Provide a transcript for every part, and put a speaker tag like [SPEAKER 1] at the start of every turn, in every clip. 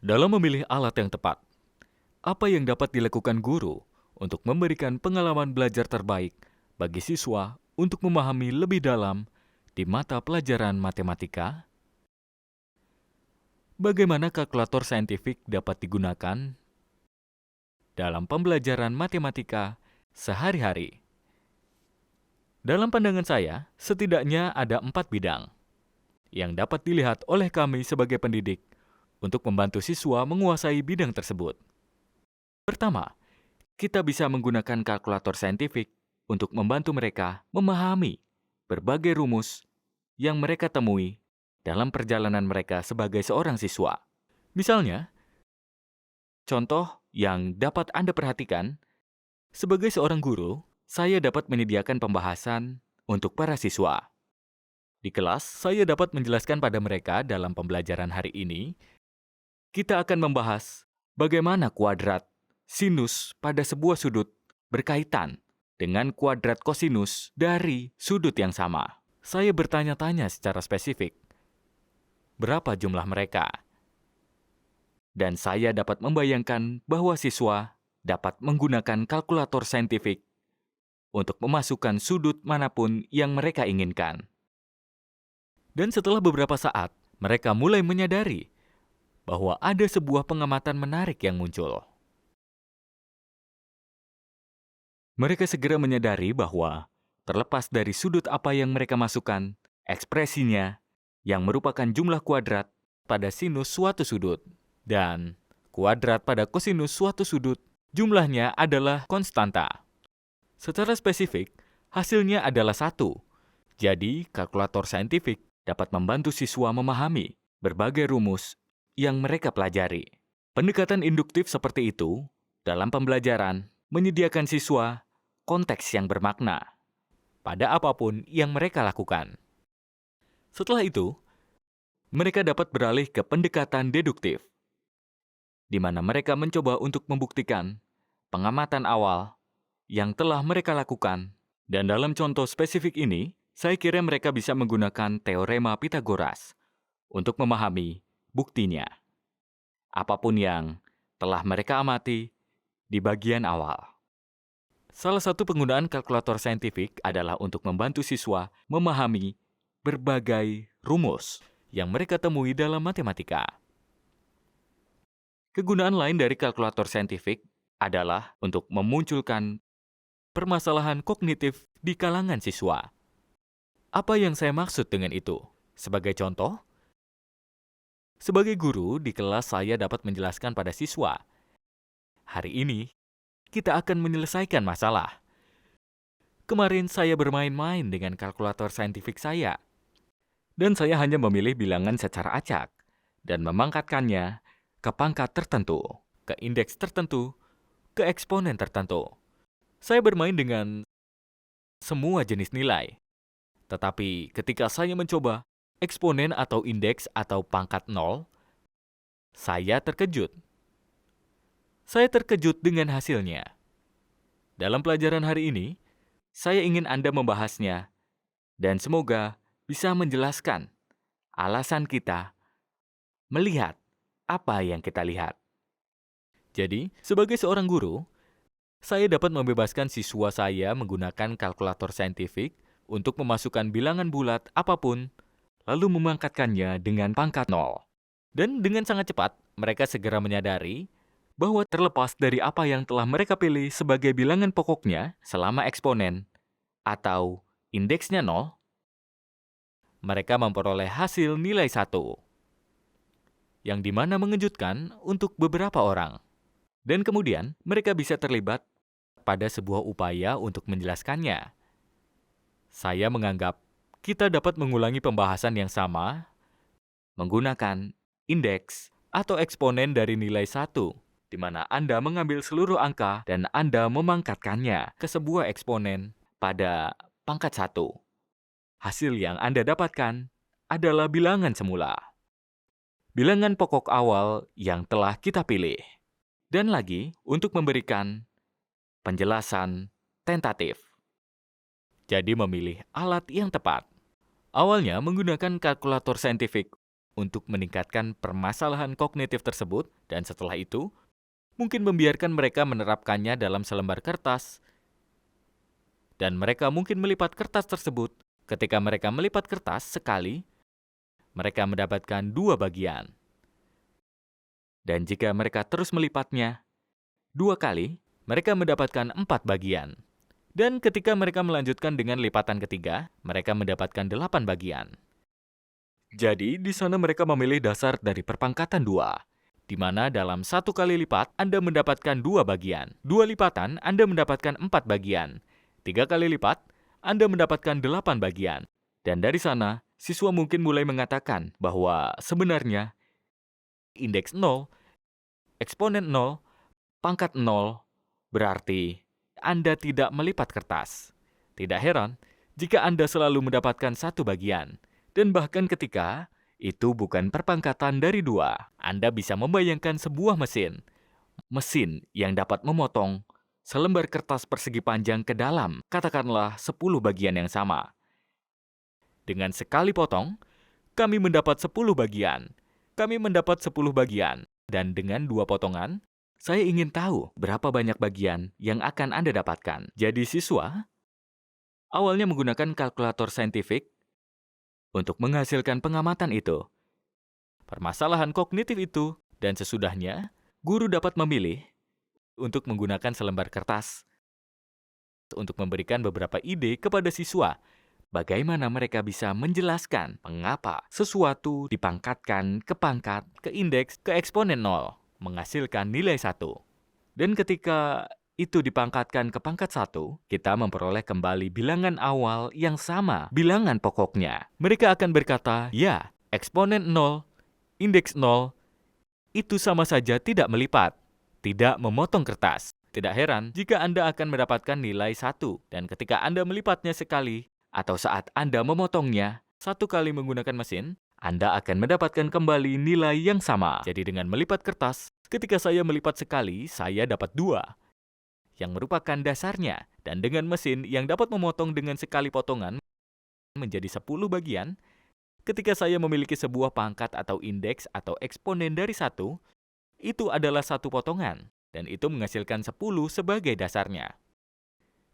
[SPEAKER 1] Dalam memilih alat yang tepat, apa yang dapat dilakukan guru untuk memberikan pengalaman belajar terbaik bagi siswa untuk memahami lebih dalam di mata pelajaran matematika? Bagaimana kalkulator saintifik dapat digunakan dalam pembelajaran matematika sehari-hari? Dalam pandangan saya, setidaknya ada 4 bidang yang dapat dilihat oleh kami sebagai pendidik untuk membantu siswa menguasai bidang tersebut. Pertama, kita bisa menggunakan kalkulator saintifik untuk membantu mereka memahami berbagai rumus yang mereka temui dalam perjalanan mereka sebagai seorang siswa. Misalnya, contoh yang dapat Anda perhatikan, sebagai seorang guru, saya dapat menyediakan pembahasan untuk para siswa. Di kelas, saya dapat menjelaskan pada mereka dalam pembelajaran hari ini, kita akan membahas bagaimana kuadrat sinus pada sebuah sudut berkaitan dengan kuadrat kosinus dari sudut yang sama. Saya bertanya-tanya secara spesifik, berapa jumlah mereka? Dan saya dapat membayangkan bahwa siswa dapat menggunakan kalkulator saintifik untuk memasukkan sudut manapun yang mereka inginkan. Dan setelah beberapa saat, mereka mulai menyadari bahwa ada sebuah pengamatan menarik yang muncul. Mereka segera menyadari bahwa terlepas dari sudut apa yang mereka masukkan, ekspresinya yang merupakan jumlah kuadrat pada sinus suatu sudut dan kuadrat pada kosinus suatu sudut, jumlahnya adalah konstanta. Secara spesifik, hasilnya adalah 1. Jadi, kalkulator saintifik dapat membantu siswa memahami berbagai rumus yang mereka pelajari. Pendekatan induktif seperti itu dalam pembelajaran menyediakan siswa konteks yang bermakna pada apapun yang mereka lakukan. Setelah itu, mereka dapat beralih ke pendekatan deduktif, di mana mereka mencoba untuk membuktikan pengamatan awal yang telah mereka lakukan. Dan dalam contoh spesifik ini, saya kira mereka bisa menggunakan teorema Pythagoras untuk memahami buktinya. Apapun yang telah mereka amati di bagian awal. Salah satu penggunaan kalkulator saintifik adalah untuk membantu siswa memahami berbagai rumus yang mereka temui dalam matematika. Kegunaan lain dari kalkulator saintifik adalah untuk memunculkan permasalahan kognitif di kalangan siswa. Apa yang saya maksud dengan itu? Sebagai contoh, sebagai guru di kelas saya dapat menjelaskan pada siswa, hari ini kita akan menyelesaikan masalah. Kemarin saya bermain-main dengan kalkulator saintifik saya, dan saya hanya memilih bilangan secara acak dan memangkatkannya ke pangkat tertentu, ke indeks tertentu, ke eksponen tertentu. Saya bermain dengan semua jenis nilai, tetapi ketika saya mencoba eksponen atau indeks atau pangkat 0, saya terkejut. Saya terkejut dengan hasilnya. Dalam pelajaran hari ini, saya ingin Anda membahasnya dan semoga bisa menjelaskan alasan kita melihat apa yang kita lihat. Jadi, sebagai seorang guru, saya dapat membebaskan siswa saya menggunakan kalkulator saintifik untuk memasukkan bilangan bulat apapun, lalu memangkatkannya dengan pangkat 0. Dan dengan sangat cepat, mereka segera menyadari bahwa terlepas dari apa yang telah mereka pilih sebagai bilangan pokoknya selama eksponen atau indeksnya 0, mereka memperoleh hasil nilai 1, yang dimana mengejutkan untuk beberapa orang. Dan kemudian mereka bisa terlibat pada sebuah upaya untuk menjelaskannya. Saya menganggap kita dapat mengulangi pembahasan yang sama menggunakan indeks atau eksponen dari nilai 1, di mana Anda mengambil seluruh angka dan Anda memangkatkannya ke sebuah eksponen pada pangkat 1. Hasil yang Anda dapatkan adalah bilangan semula. Bilangan pokok awal yang telah kita pilih. Dan lagi, untuk memberikan penjelasan tentatif. Jadi memilih alat yang tepat. Awalnya menggunakan kalkulator saintifik untuk meningkatkan permasalahan kognitif tersebut, dan setelah itu, mungkin membiarkan mereka menerapkannya dalam selembar kertas. Dan mereka mungkin melipat kertas tersebut. Ketika mereka melipat kertas sekali, mereka mendapatkan 2 bagian. Dan jika mereka terus melipatnya 2 kali, mereka mendapatkan 4 bagian. Dan ketika mereka melanjutkan dengan lipatan ketiga, mereka mendapatkan 8 bagian. Jadi, di sana mereka memilih dasar dari perpangkatan 2, di mana dalam 1 kali lipat Anda mendapatkan 2 bagian. 2 lipatan Anda mendapatkan 4 bagian. 3 kali lipat Anda mendapatkan 8 bagian. Dan dari sana, siswa mungkin mulai mengatakan bahwa sebenarnya indeks 0, eksponen 0, pangkat 0, berarti Anda tidak melipat kertas. Tidak heran jika Anda selalu mendapatkan 1 bagian. Dan bahkan ketika itu bukan perpangkatan dari 2, Anda bisa membayangkan sebuah mesin. Mesin yang dapat memotong selembar kertas persegi panjang ke dalam, katakanlah 10 bagian yang sama. Dengan sekali potong, kami mendapat 10 bagian. Kami mendapat 10 bagian. Dan dengan 2 potongan, saya ingin tahu berapa banyak bagian yang akan Anda dapatkan. Jadi siswa awalnya menggunakan kalkulator saintifik untuk menghasilkan pengamatan itu. Permasalahan kognitif itu, dan sesudahnya, guru dapat memilih untuk menggunakan selembar kertas untuk memberikan beberapa ide kepada siswa bagaimana mereka bisa menjelaskan mengapa sesuatu dipangkatkan ke pangkat, ke indeks, ke eksponen 0, menghasilkan nilai 1. Dan ketika itu dipangkatkan ke pangkat 1, kita memperoleh kembali bilangan awal yang sama, bilangan pokoknya. Mereka akan berkata, ya, eksponen 0, indeks 0, itu sama saja tidak melipat, tidak memotong kertas. Tidak heran jika Anda akan mendapatkan nilai 1, dan ketika Anda melipatnya sekali, atau saat Anda memotongnya 1 kali menggunakan mesin, Anda akan mendapatkan kembali nilai yang sama. Jadi dengan melipat kertas, ketika saya melipat sekali, saya dapat 2, yang merupakan dasarnya. Dan dengan mesin yang dapat memotong dengan sekali potongan menjadi 10 bagian, ketika saya memiliki sebuah pangkat atau indeks atau eksponen dari 1, itu adalah 1 potongan, dan itu menghasilkan 10 sebagai dasarnya.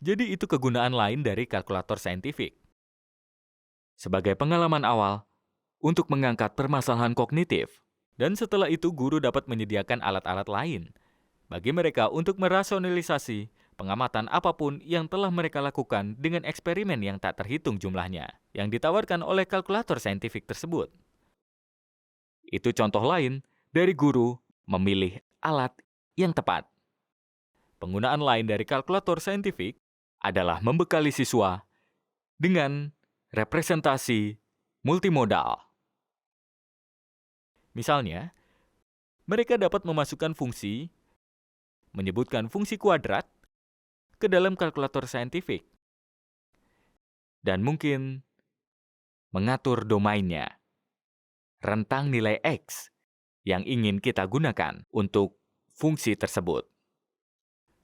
[SPEAKER 1] Jadi itu kegunaan lain dari kalkulator saintifik. Sebagai pengalaman awal untuk mengangkat permasalahan kognitif, dan setelah itu guru dapat menyediakan alat-alat lain bagi mereka untuk merasionalisasi pengamatan apapun yang telah mereka lakukan dengan eksperimen yang tak terhitung jumlahnya, yang ditawarkan oleh kalkulator saintifik tersebut. Itu contoh lain dari guru memilih alat yang tepat. Penggunaan lain dari kalkulator saintifik adalah membekali siswa dengan representasi multimodal. Misalnya, mereka dapat memasukkan fungsi, menyebutkan fungsi kuadrat ke dalam kalkulator saintifik, dan mungkin mengatur domainnya, rentang nilai X yang ingin kita gunakan untuk fungsi tersebut.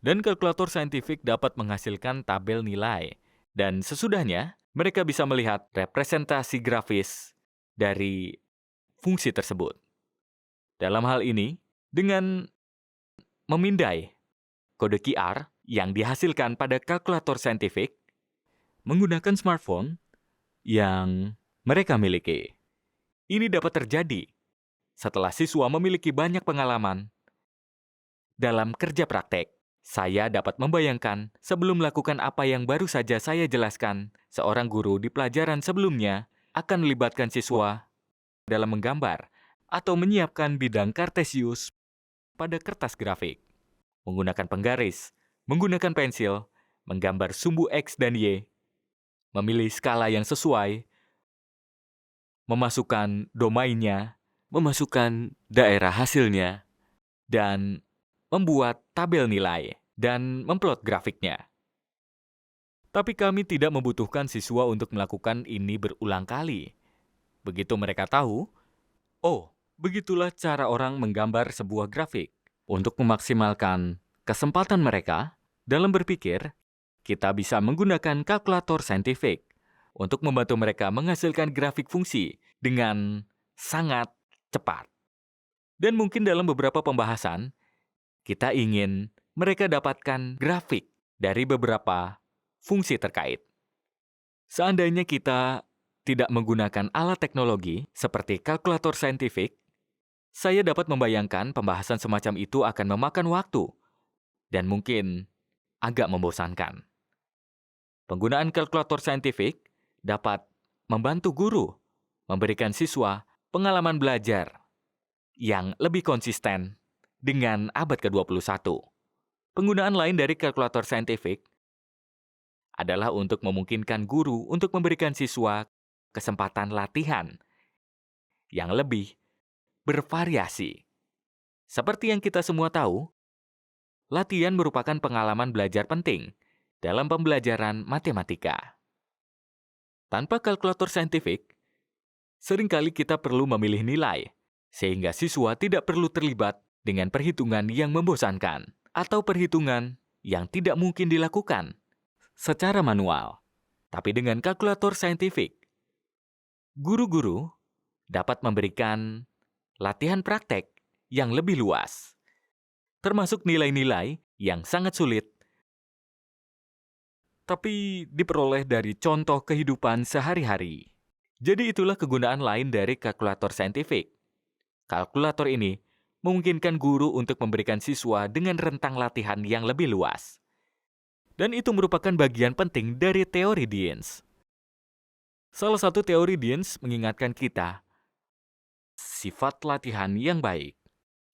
[SPEAKER 1] Dan kalkulator saintifik dapat menghasilkan tabel nilai, dan sesudahnya mereka bisa melihat representasi grafis dari fungsi tersebut. Dalam hal ini, dengan memindai kode QR yang dihasilkan pada kalkulator saintifik menggunakan smartphone yang mereka miliki. Ini dapat terjadi setelah siswa memiliki banyak pengalaman dalam kerja praktek. Saya dapat membayangkan sebelum melakukan apa yang baru saja saya jelaskan, seorang guru di pelajaran sebelumnya akan melibatkan siswa dalam menggambar atau menyiapkan bidang kartesius pada kertas grafik, menggunakan penggaris, menggunakan pensil, menggambar sumbu X dan Y, memilih skala yang sesuai, memasukkan domainnya, memasukkan daerah hasilnya, dan membuat tabel nilai, dan memplot grafiknya. Tapi kami tidak membutuhkan siswa untuk melakukan ini berulang kali. Begitu mereka tahu, oh, begitulah cara orang menggambar sebuah grafik. Untuk memaksimalkan kesempatan mereka dalam berpikir, kita bisa menggunakan kalkulator saintifik untuk membantu mereka menghasilkan grafik fungsi dengan sangat cepat. Dan mungkin dalam beberapa pembahasan, kita ingin mereka dapatkan grafik dari beberapa fungsi terkait. Seandainya kita tidak menggunakan alat teknologi seperti kalkulator saintifik, saya dapat membayangkan pembahasan semacam itu akan memakan waktu dan mungkin agak membosankan. Penggunaan kalkulator saintifik dapat membantu guru memberikan siswa pengalaman belajar yang lebih konsisten dengan abad ke-21. Penggunaan lain dari kalkulator saintifik adalah untuk memungkinkan guru untuk memberikan siswa kesempatan latihan yang lebih bervariasi. Seperti yang kita semua tahu, latihan merupakan pengalaman belajar penting dalam pembelajaran matematika. Tanpa kalkulator saintifik, seringkali kita perlu memilih nilai, sehingga siswa tidak perlu terlibat dengan perhitungan yang membosankan atau perhitungan yang tidak mungkin dilakukan secara manual. Tapi dengan kalkulator saintifik, guru-guru dapat memberikan latihan praktek yang lebih luas, termasuk nilai-nilai yang sangat sulit, tapi diperoleh dari contoh kehidupan sehari-hari. Jadi itulah kegunaan lain dari kalkulator saintifik. Kalkulator ini memungkinkan guru untuk memberikan siswa dengan rentang latihan yang lebih luas. Dan itu merupakan bagian penting dari teori Dienz. Salah satu teori Dienz mengingatkan kita sifat latihan yang baik.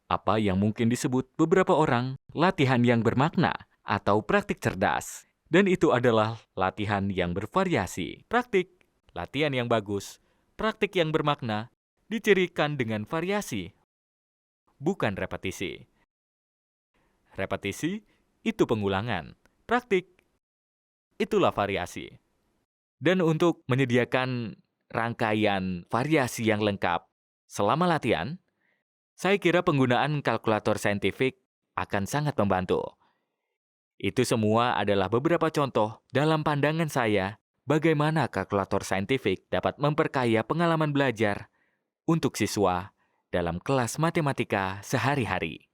[SPEAKER 1] Apa yang mungkin disebut beberapa orang latihan yang bermakna atau praktik cerdas. Dan itu adalah latihan yang bervariasi. Praktik, latihan yang bagus, praktik yang bermakna, dicirikan dengan variasi, bukan repetisi. Repetisi itu pengulangan, praktik itulah variasi. Dan untuk menyediakan rangkaian variasi yang lengkap selama latihan, saya kira penggunaan kalkulator saintifik akan sangat membantu. Itu semua adalah beberapa contoh dalam pandangan saya bagaimana kalkulator saintifik dapat memperkaya pengalaman belajar untuk siswa dalam kelas matematika sehari-hari.